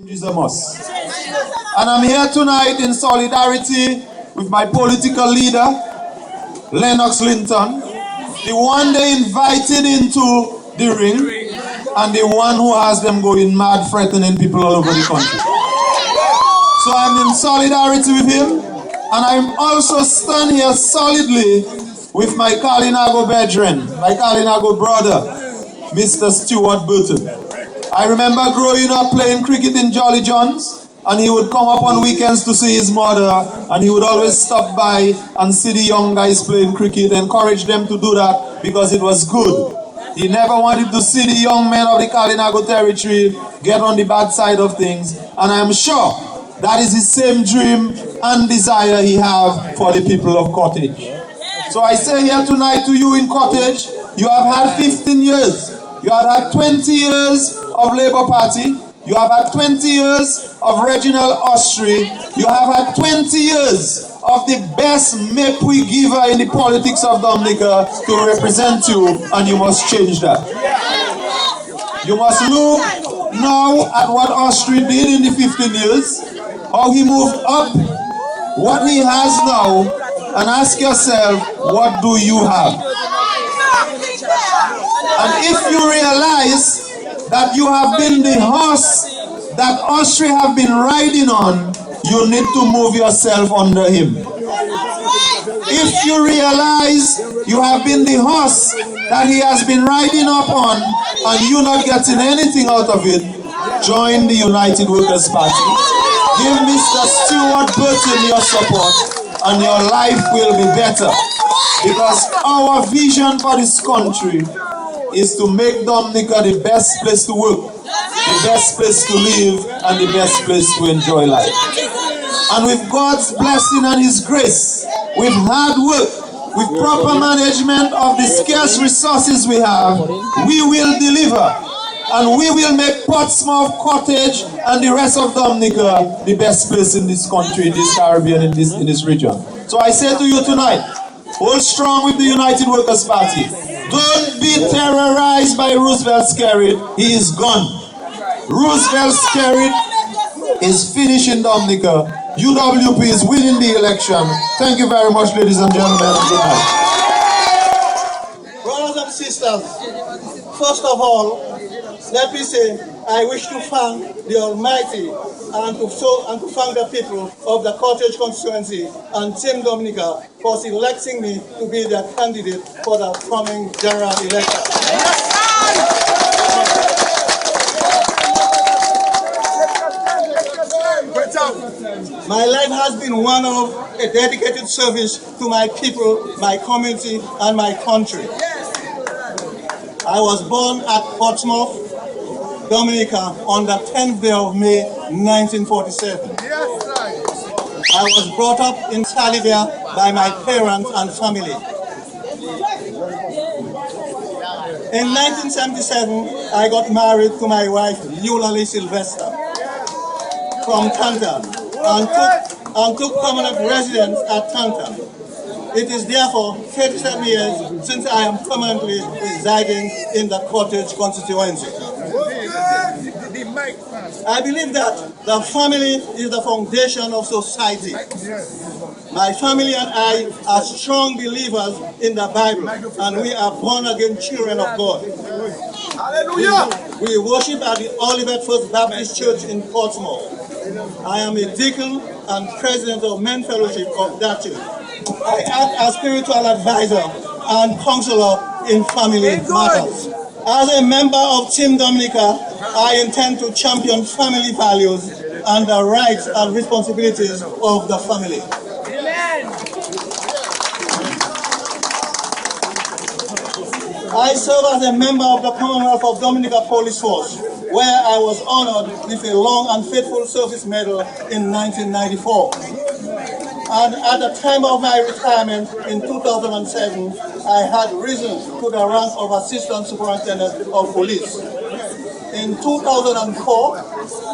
is a must. And I'm here tonight in solidarity with my political leader, Lennox Linton, the one they invited into the ring, and the one who has them going mad, threatening people all over the country. So I'm in solidarity with him, and I'm also stand here solidly with my Kalinago brethren, my Kalinago brother, Mr. Stewart Burton. I remember growing up playing cricket in Jolly John's, and he would come up on weekends to see his mother, and he would always stop by and see the young guys playing cricket, encourage them to do that because it was good. He never wanted to see the young men of the Kalinago territory get on the bad side of things, and I'm sure that is the same dream and desire he has for the people of Cottage. So I say here tonight to you in Cottage, you have had 15 years. You have had 20 years of Labour Party. You have had 20 years of Reginald Austri. You have had 20 years of the best Mepwe giver in the politics of Dominica to represent you, and you must change that. You must look now at what Austri did in the 15 years, how he moved up, what he has now, and ask yourself, what do you have? And if you realize that you have been the horse that Austri have been riding on, you need to move yourself under him. If you realize you have been the horse that he has been riding up on and you're not getting anything out of it, join the United Workers' Party. Give Mr. Stewart Burton your support and your life will be better. Because our vision for this country is to make Dominica the best place to work, the best place to live, and the best place to enjoy life. And with God's blessing and His grace, with hard work, with proper management of the scarce resources we have, we will deliver. And we will make Portsmouth, Cottage, and the rest of Dominica the best place in this country, in this Caribbean, in this region. So I say to you tonight, hold strong with the United Workers' Party. Don't be terrorized by Roosevelt Skerrit. He is gone. Roosevelt Skerrit is finished in Dominica. UWP is winning the election. Thank you very much, ladies and gentlemen. Good night. Brothers and sisters, first of all, let me say I wish to thank the Almighty and to thank the people of the Cottage Constituency and Team Dominica for selecting me to be their candidate for the coming general election. My life has been one of a dedicated service to my people, my community, and my country. I was born at Portsmouth, Dominica, on the 10th day of May, 1947. I was brought up in Salivia by my parents and family. In 1977, I got married to my wife, Eulalie Sylvester, from Tanta, and took permanent residence at Tanta. It is therefore 37 years since I am permanently residing in the Cottage Constituency. I believe that the family is the foundation of society. My family and I are strong believers in the Bible, and we are born-again children of God. Hallelujah! We worship at the Olivet First Baptist Church in Portsmouth. I am a deacon and president of Men Fellowship of that church. I act as spiritual advisor and counselor in family matters. As a member of Team Dominica, I intend to champion family values and the rights and responsibilities of the family. Amen. I serve as a member of the Commonwealth of Dominica Police Force, where I was honored with a long and faithful service medal in 1994. And at the time of my retirement in 2007, I had risen to the rank of Assistant Superintendent of Police. In 2004,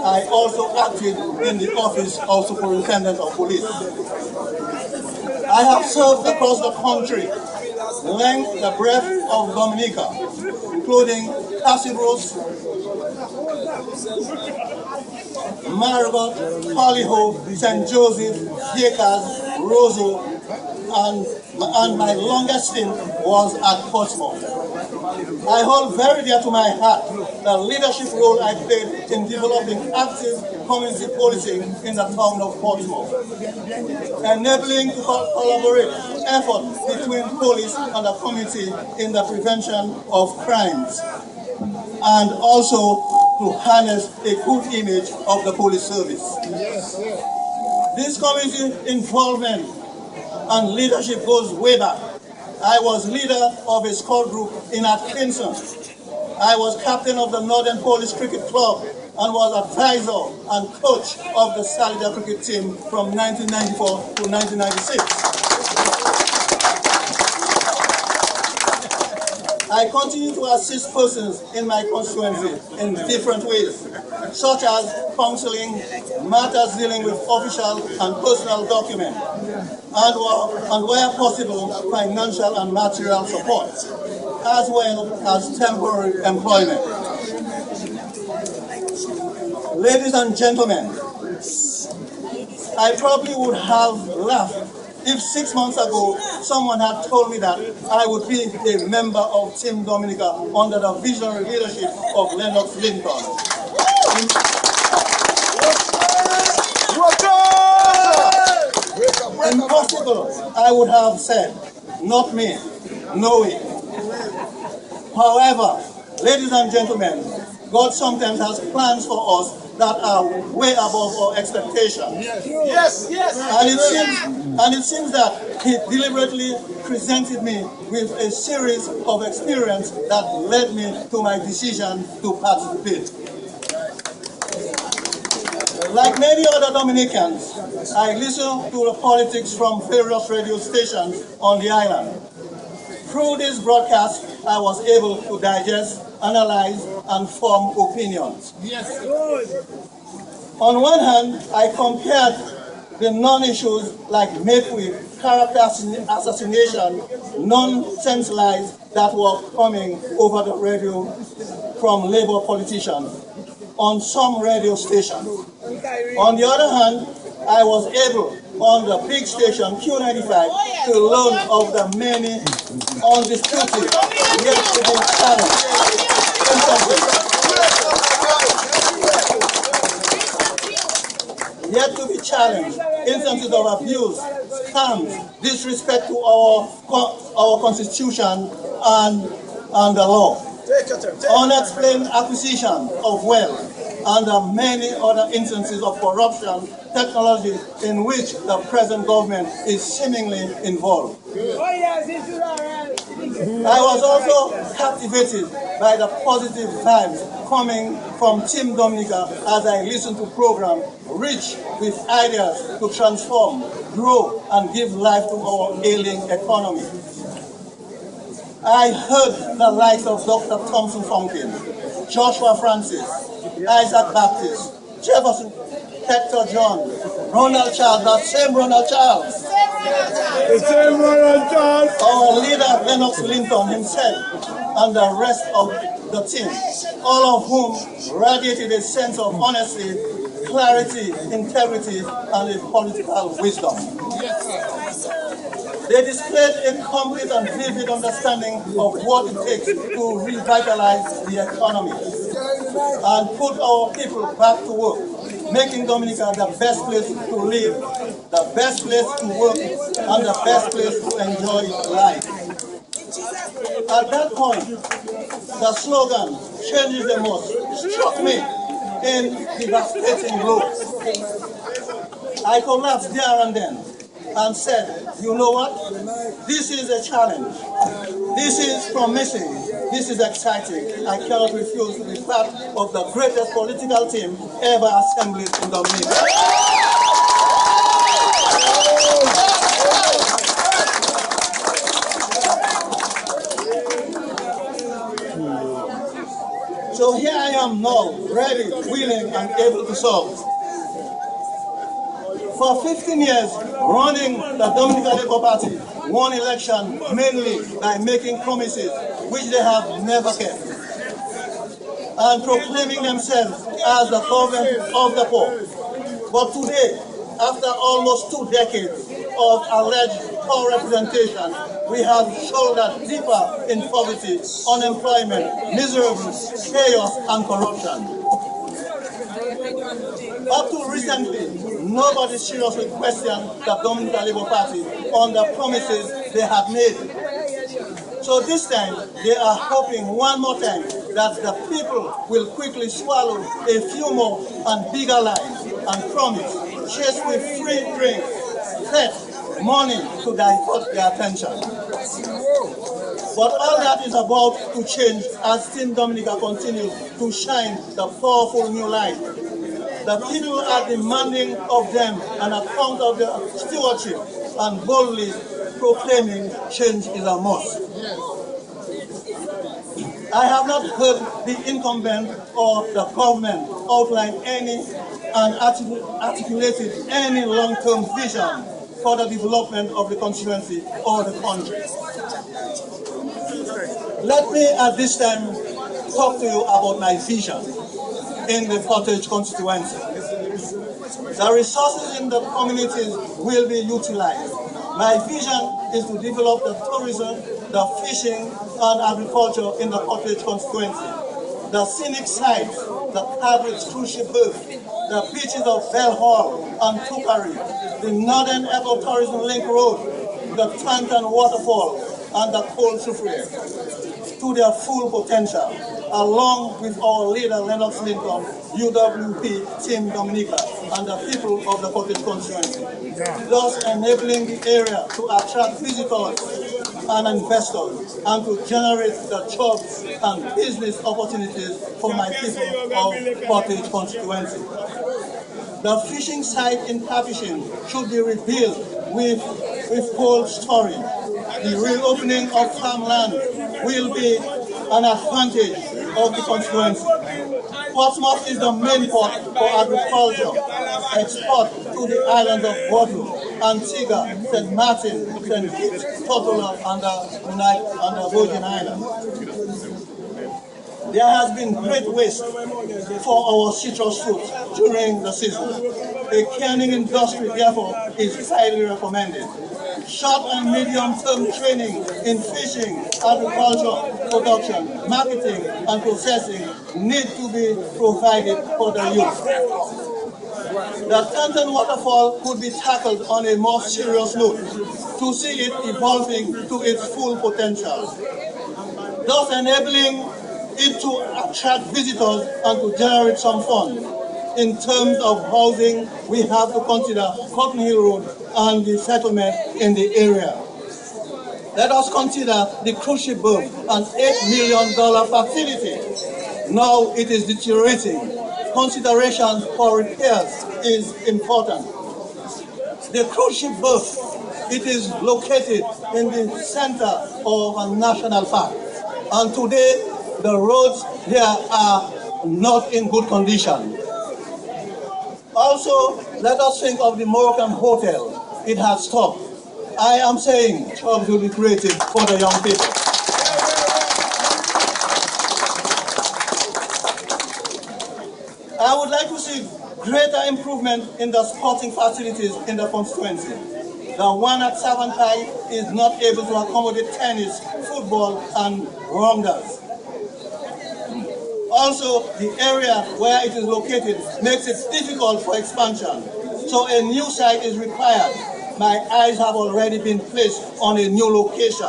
I also acted in the office of Superintendent of Police. I have served across the country, length the breadth of Dominica, including Castlebrooks, Margot, Hollyhoe, St. Joseph, Vickers, Roseau, and my longest stint was at Portsmouth. I hold very dear to my heart the leadership role I played in developing active community policing in the town of Portsmouth, enabling to collaborate efforts between police and the community in the prevention of crimes, and also to harness a good image of the police service. This community involvement and leadership goes way back. I was leader of a squad group in Atkinson. I was captain of the Northern Police Cricket Club and was advisor and coach of the Salida cricket team from 1994 to 1996. I continue to assist persons in my constituency in different ways, such as counseling, matters dealing with official and personal documents, and where possible, financial and material support, as well as temporary employment. Ladies and gentlemen, I probably would have laughed if 6 months ago someone had told me that I would be a member of Team Dominica under the visionary leadership of Lennox Linton. Impossible, I would have said. Not me. No way. However, ladies and gentlemen, God sometimes has plans for us that are way above our expectations. Yes, yes. And it seems that He deliberately presented me with a series of experiences that led me to my decision to participate. Like many other Dominicans, I listen to the politics from various radio stations on the island. Through this broadcast, I was able to digest, analyze, and form opinions. Yes. On one hand, I compared the non-issues like Mayfield, character assassination, nonsense lies that were coming over the radio from Labour politicians on some radio stations. On the other hand, I was able, on the big station Q95, to learn of the many undisputed, yet to be challenged instances. Yet to be challenged instances of abuse, scams, disrespect to our constitution and the law, unexplained acquisition of wealth, and many other instances of corruption technology in which the present government is seemingly involved. I was also captivated by the positive vibes coming from Team Dominica as I listened to programs rich with ideas to transform, grow, and give life to our ailing economy. I heard the likes of Dr. Thompson Fonkin, Joshua Francis, Isaac Baptist, Jefferson, Hector John, Ronald Charles, that same Ronald Charles. The same Ronald Charles. Our leader, Lennox Linton himself, and the rest of the team, all of whom radiated a sense of honesty, clarity, integrity, and a political wisdom. They displayed a complete and vivid understanding of what it takes to revitalize the economy and put our people back to work, making Dominica the best place to live, the best place to work, and the best place to enjoy life. At that point, the slogan, "Change is the most," struck me in devastating blows. I collapsed there and then and said, you know what? This is a challenge. This is promising. This is exciting. I cannot refuse to be part of the greatest political team ever assembled in Dominica. So here I am now, ready, willing, and able to serve. For 15 years, running the Dominica Labour Party won election mainly by making promises which they have never kept. and proclaiming themselves as the government of the poor. But today, after almost 2 decades of alleged poor representation, we have shouldered deeper in poverty, unemployment, misery, chaos, and corruption. Up to recently, nobody seriously questioned the Dominica Labour Party on the promises they have made. So this time, they are hoping one more time that the people will quickly swallow a few more and bigger lies and promise, chase with free drinks, theft, money to divert their attention. But all that is about to change as Team Dominica continues to shine the powerful new light. The people are demanding of them an account of their stewardship and boldly proclaiming change is a must. I have not heard the incumbent or the government outline any and articulated any long-term vision for the development of the constituency or the country. Let me at this time talk to you about my vision in the Cottage Constituency. The resources in the communities will be utilized. My vision is to develop the tourism, the fishing and agriculture in the Cottage Constituency. The scenic sites, the Canidate cruise ship berth, the beaches of Bell Hall and Tukari, the Northern Ecotourism Link Road, the Tantan Waterfall and the Coal Souffle to their full potential, along with our leader Lennox Lincoln, UWP, Team Dominica, and the people of the Cottage Constituency, thus enabling the area to attract visitors and investors and to generate the jobs and business opportunities for my people of Cottage Constituency. The fishing site in Capuchin should be rebuilt with cold storage. The reopening of farmland will be an advantage of the constituency. Portsmouth is the main port for agriculture, export to the islands of Guadeloupe, Antigua, St. Martin, St. Kitts, Tortola, and the Virgin Islands. There has been great waste for our citrus fruit during the season. A canning industry, therefore, is highly recommended. Short and medium-term training in fishing, agriculture, production, marketing, and processing need to be provided for the youth. The Tantan Waterfall could be tackled on a more serious note to see it evolving to its full potential, thus enabling it to attract visitors and to generate some funds. In terms of housing, we have to consider Cotton Hill Road and the settlement in the area. Let us consider the cruise ship berth, an $8 million facility. Now it is deteriorating. Consideration for repairs is important. The cruise ship berth, it is located in the center of a national park. And today, the roads here are not in good condition. Also, let us think of the Moroccan hotel. It has stopped. I am saying jobs will be created for the young people. I would like to see greater improvement in the sporting facilities in the constituency. The one at Savantai is not able to accommodate tennis, football, and rounders. Also, the area where it is located makes it difficult for expansion. So a new site is required. My eyes have already been placed on a new location.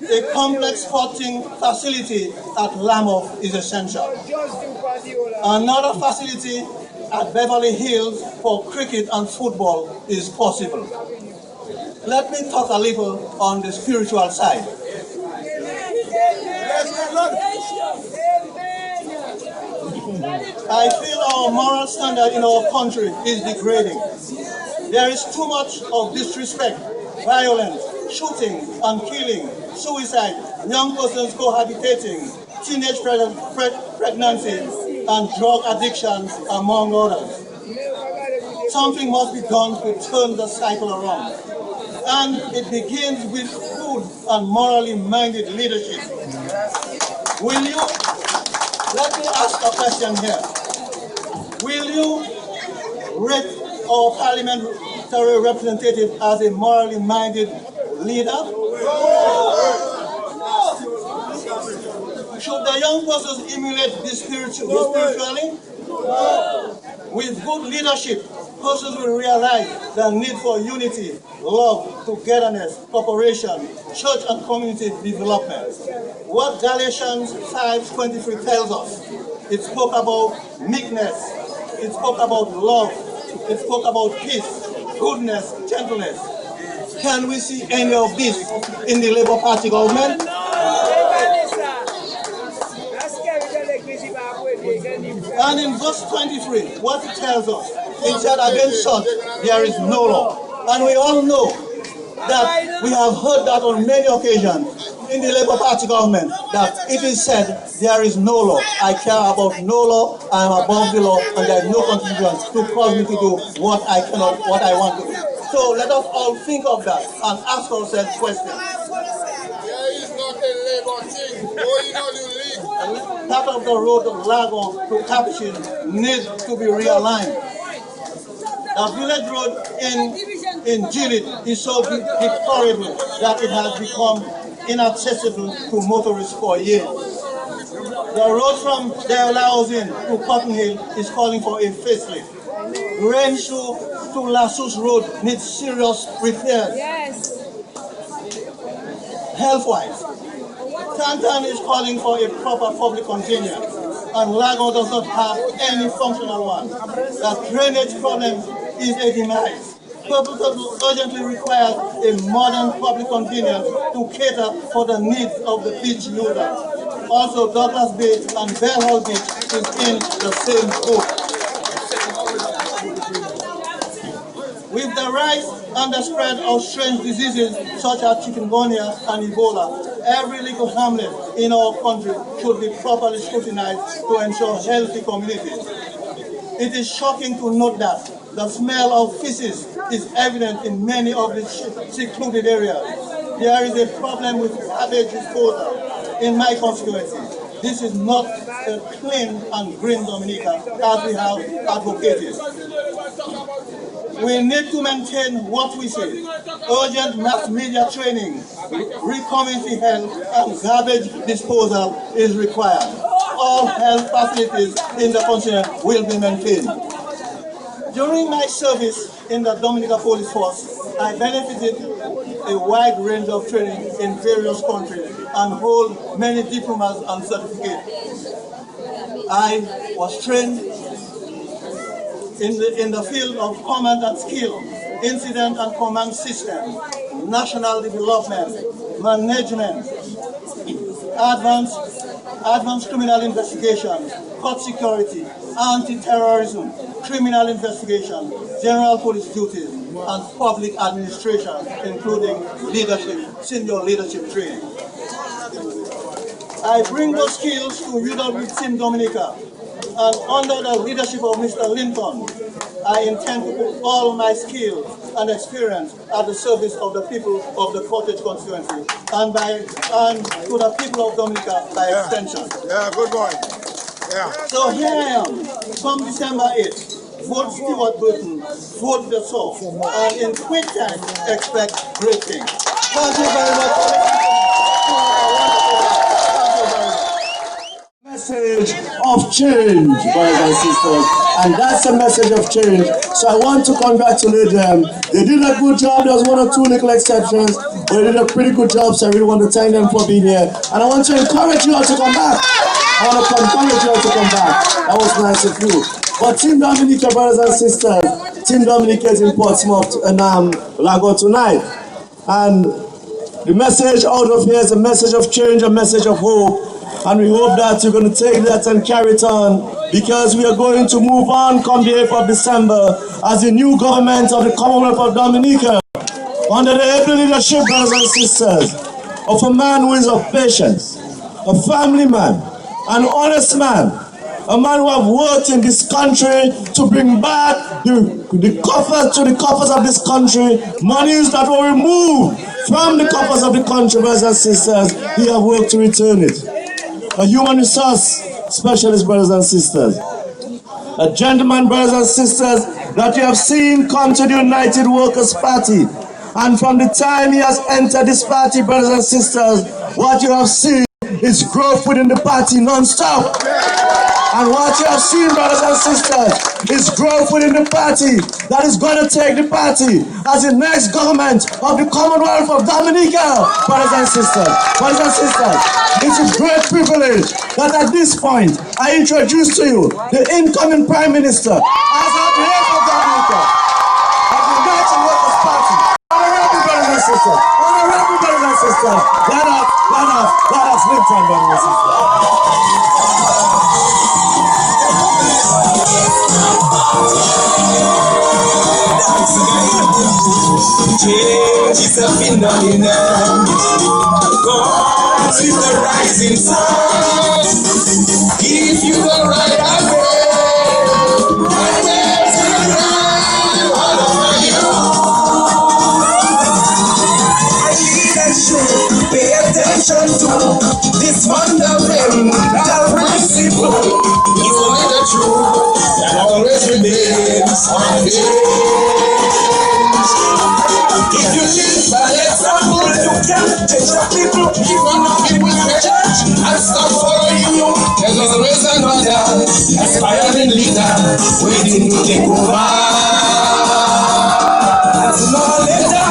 A complex sporting facility at Lamoff is essential. Another facility at Beverly Hills for cricket and football is possible. Let me talk a little on the spiritual side. I feel our moral standard in our country is degrading. There is too much of disrespect, violence, shooting and killing, suicide, young persons cohabitating, teenage pregnancy, and drug addiction, among others. Something must be done to turn the cycle around. And it begins with food and morally minded leadership. Will you, let me ask a question here. Will you rate our parliamentary representative as a morally minded leader? Should the young persons emulate this spiritually? With good leadership, persons will realize the need for unity, love, togetherness, cooperation, church and community development. What Galatians 5:23 tells us, it spoke about meekness, it spoke about love, it spoke about peace, goodness, gentleness. Can we see any of this in the Labour Party government? And in verse 23, what it tells us, it said, against such there is no law. And we all know that we have heard that on many occasions in the Labour Party government, that it is said there is no law. I care about no law, I am above the law, and there is no constitution to cause me to do what I cannot, what I want to do. So let us all think of that and ask ourselves questions. There is not a Labour thing going on in league. Part of the road of Lago to Capuchin needs to be realigned. The village road in Gilead is so deplorable that it has become inaccessible to motorists for years. The road from Deolaozin to Cotton Hill is calling for a facelift. Range to Lassus Road needs serious repairs. Yes. Health-wise, Tantan is calling for a proper public container, and Lago does not have any functional one. The drainage problem is a demise. Purpose urgently requires a modern public container to cater for the needs of the beach users. Also, Douglas Bay and Bell Hall Beach is in the same boat. With the rise and the spread of strange diseases such as chikungunya and Ebola, every little hamlet in our country should be properly scrutinized to ensure healthy communities. It is shocking to note that the smell of feces is evident in many of the secluded areas. There is a problem with garbage disposal in my constituency. This is not a clean and green Dominica as we have advocated. We need to maintain what we say. Urgent mass media training, community health, and garbage disposal is required. All health facilities in the continent will be maintained. During my service in the Dominica Police Force, I benefited a wide range of training in various countries and hold many diplomas and certificates. I was trained in the field of command and skill, incident and command system, national development, management, advanced criminal investigation, court security, anti-terrorism, criminal investigation, general police duties, and public administration, including leadership, senior leadership training. I bring those skills to UWP Dominica, and under the leadership of Mr. Lincoln, I intend to put all my skills and experience at the service of the people of the Cottage Constituency and to the people of Dominica by extension. Yeah, good boy. Yeah. So here I am, come December 8th. Vote Stewart Burton, vote the source, and in quick time, expect great things. Thank you very much for listening. Message of change, brothers and sisters, and that's a message of change. So I want to congratulate them. They did a good job. There was one or two little exceptions, but they did a pretty good job. So I really want to thank them for being here, and I want to encourage you all to come back. I want to encourage you all to come back. That was nice of you. But Team Dominica, brothers and sisters, Team Dominica is in Portsmouth and Lago tonight, and the message out of here is a message of change, a message of hope. And we hope that you're going to take that and carry it on, because we are going to move on come the 8th of December as the new government of the Commonwealth of Dominica, under the able leadership, brothers and sisters, of a man who is of patience, a family man, an honest man, a man who have worked in this country to bring back the coffers of this country, monies that were removed from the coffers of the country, brothers and sisters, he have worked to return it. A human resource specialist, brothers and sisters. A gentleman, brothers and sisters, that you have seen come to the United Workers' Party. And from the time he has entered this party, brothers and sisters, what you have seen is growth within the party non-stop. And what you have seen, brothers and sisters, is growth within the party that is going to take the party as the next government of the Commonwealth of Dominica. Brothers and sisters, it's a great privilege that at this point I introduce to you the incoming Prime Minister as of the head of Dominica of the United Workers' Party. Honorable brothers and sisters, let us live time, brothers and sisters. Change is a phenomenon. God is the rising sun. Give you the right way. Right way to the ground. All over you. I need that should pay attention to this wondering that principle. It's only the truth that always remains unchanged. If you live by example, you can teach the people. Even the people in the church and stop following you. There's always another aspiring leader waiting to take over. And sooner or later,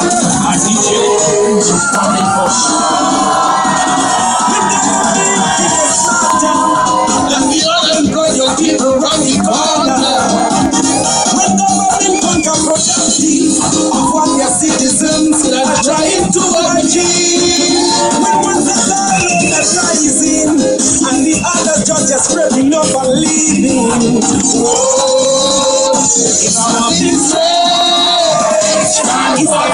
as he changes, coming for sure. Let the unemployed people run the corner. When the government conquer productive of what their citizens are trying to achieve. When one is alone that's rising and the other judges spreading up and leaving. Oh, it's something strange. It's like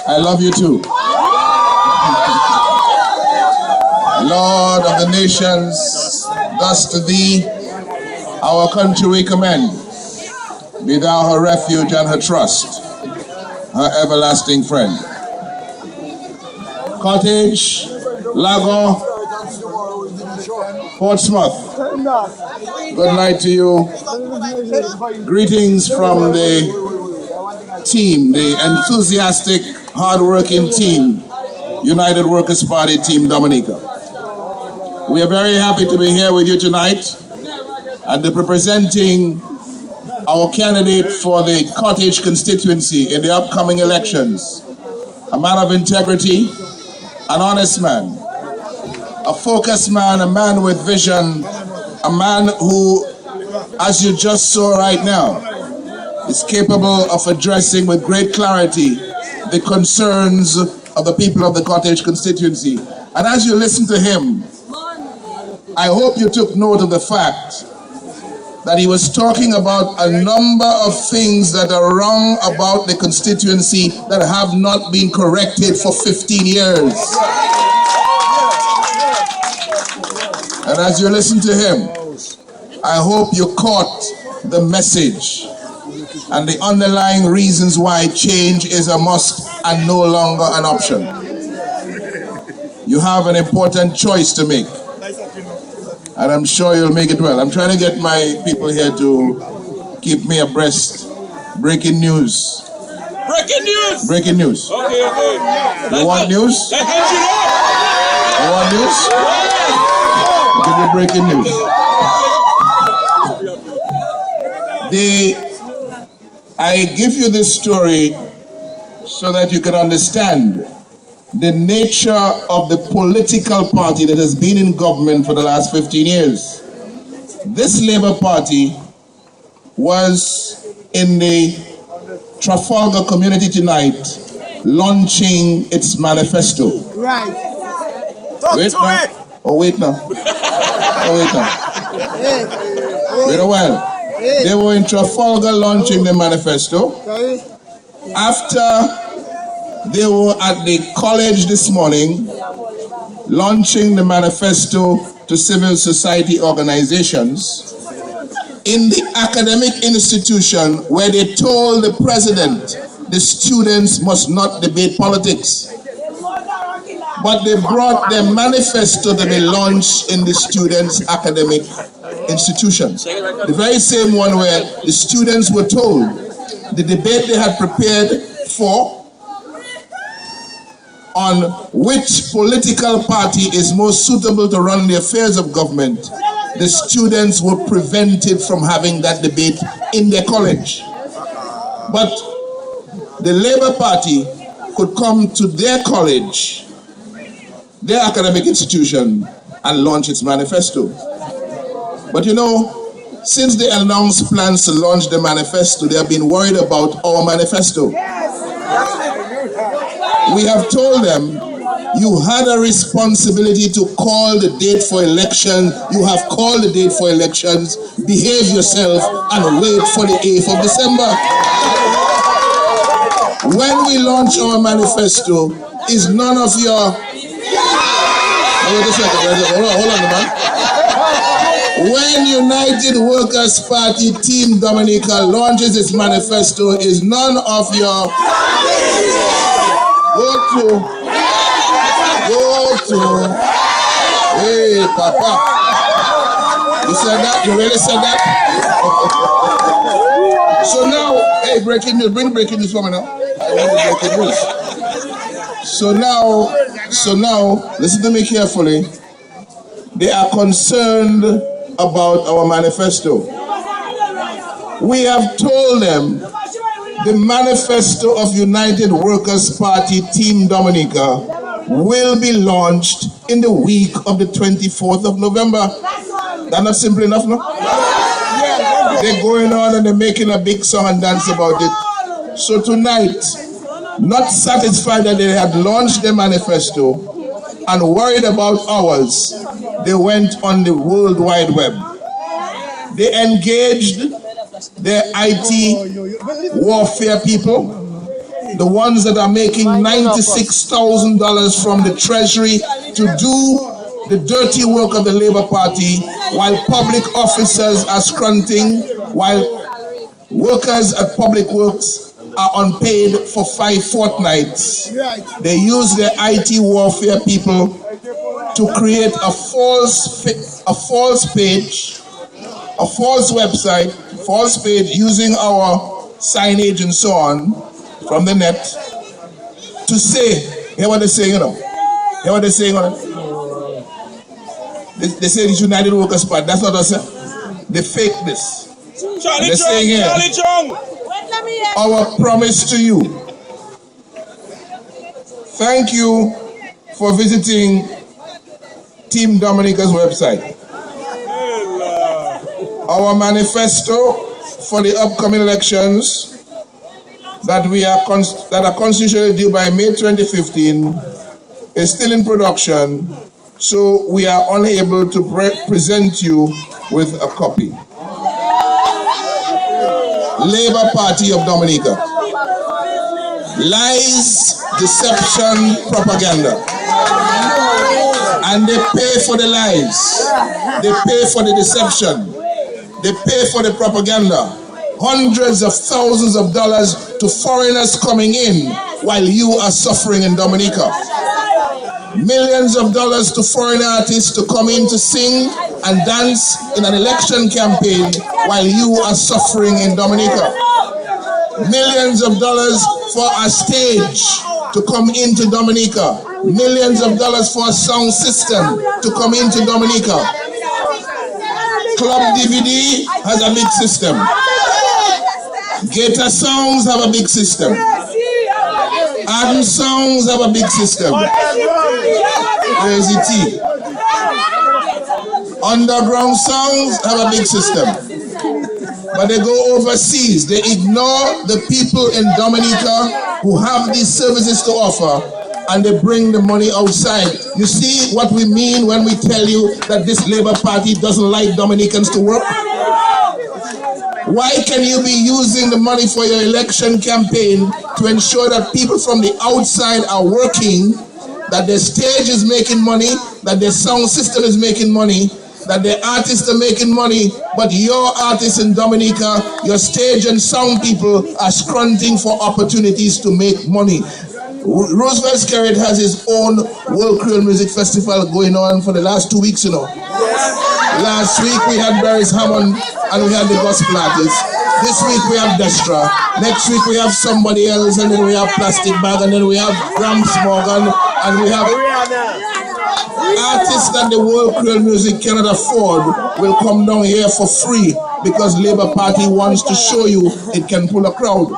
I love you too. Lord of the nations, thus to thee our country we commend. Be thou her refuge and her trust, her everlasting friend. Cottage, Lago, Portsmouth, good night to you. Greetings from the team, the enthusiastic, hard-working team, United Workers' Party Team Dominica. We are very happy to be here with you tonight and representing our candidate for the Cottage Constituency in the upcoming elections. A man of integrity, an honest man, a focused man, a man with vision, a man who, as you just saw right now, is capable of addressing with great clarity the concerns of the people of the Cottage Constituency. And as you listen to him, I hope you took note of the fact that he was talking about a number of things that are wrong about the constituency that have not been corrected for 15 years. And as you listen to him, I hope you caught the message and the underlying reasons why change is a must and no longer an option. You have an important choice to make, and I'm sure you'll make it well. I'm trying to get my people here to keep me abreast. Breaking news. breaking news. Breaking news. Okay. You want news? That helps You you know. want news? Give you breaking news. I give you this story so that you can understand the nature of the political party that has been in government for the last 15 years. This Labour Party was in the Trafalgar community tonight launching its manifesto. Right. Wait now. Oh, wait now. Oh, wait now. Wait a while. They were in Trafalgar launching the manifesto. After they were at the college this morning launching the manifesto to civil society organizations, in the academic institution where they told the president the students must not debate politics. But they brought their manifesto to be launched in the students' academic institution. The very same one where the students were told the debate they had prepared for on which political party is most suitable to run the affairs of government, the students were prevented from having that debate in their college. But the Labour Party could come to their college, their academic institution, and launch its manifesto. But you know, since they announced plans to launch the manifesto, they have been worried about our manifesto. We have told them, you had a responsibility to call the date for election. You have called the date for elections. Behave yourself and wait for the 8th of December. When we launch our manifesto, is none of your... Hold on, man. When United Workers Party Team Dominica launches its manifesto, is none of your... Go to. Hey, Papa. You said that? You really said that? So now, hey, breaking news. Bring breaking news for me now. I want the breaking news. So now, listen to me carefully. They are concerned about our manifesto. We have told them the manifesto of United Workers Party Team Dominica will be launched in the week of the 24th of November. That's not simple enough, no? They're going on and they're making a big song and dance about it. So tonight, not satisfied that they had launched their manifesto and worried about ours, they went on the World Wide Web. They engaged their IT warfare people, the ones that are making $96,000 from the Treasury to do the dirty work of the Labour Party, while public officers are scrunting, while workers at public works are unpaid for 5 fortnights. They use their IT warfare people to create a false page, a false website, false page using our signage and so on from the net to say, hear what they're saying, you know? Hear what they're saying on it? They say it's United Workers Party. That's not us. They fake this. They're saying here, our promise to you. Thank you for visiting Team Dominica's website. Our manifesto for the upcoming elections that are constitutionally due by May 2015 is still in production, so we are unable to present you with a copy. Labour Party of Dominica. Lies, deception, propaganda. And they pay for the lies. They pay for the deception. They pay for the propaganda. Hundreds of thousands of dollars to foreigners coming in while you are suffering in Dominica. Millions of dollars to foreign artists to come in to sing and dance in an election campaign while you are suffering in Dominica. Millions of dollars for a stage to come into Dominica. Millions of dollars for a sound system to come into Dominica. Club DVD has a big system. Gator Sounds have a big system. Adam Sounds have a big system. Crazy T. Underground Sounds have a big system. But they go overseas. They ignore the people in Dominica who have these services to offer, and they bring the money outside. You see what we mean when we tell you that this Labour Party doesn't like Dominicans to work? Why can you be using the money for your election campaign to ensure that people from the outside are working, that their stage is making money, that their sound system is making money, that the artists are making money, but your artists in Dominica, your stage and sound people are scrunting for opportunities to make money. Roosevelt Skerrit has his own World Creole Music Festival going on for the last 2 weeks, you know. Last week we had Barry's Hammond and we had the gospel artists. This week we have Destra. Next week we have somebody else, and then we have Plastic Bag, and then we have Gramps Morgan, and we have artists that the World Creole Music cannot afford will come down here for free because Labour Party wants to show you it can pull a crowd.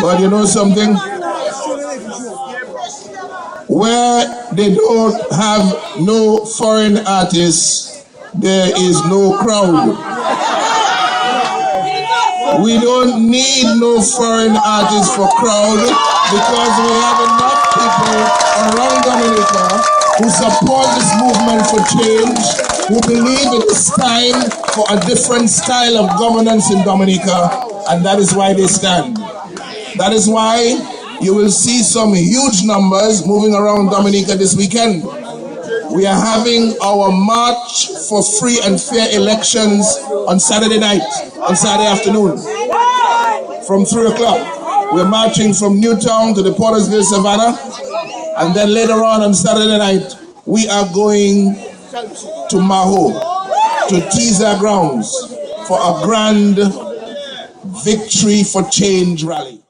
But you know something? Where they don't have no foreign artists, there is no crowd. We don't need no foreign artists for crowd because we have enough people around Dominica who support this movement for change, who believe it is time for a different style of governance in Dominica, and that is why they stand. That is why you will see some huge numbers moving around Dominica this weekend. We are having our March for Free and Fair Elections on Saturday night, on Saturday afternoon, from 3 o'clock. We're marching from Newtown to the Portersville Savannah, and then later on Saturday night, we are going to Maho, to Teaser Grounds, for a grand Victory for Change rally.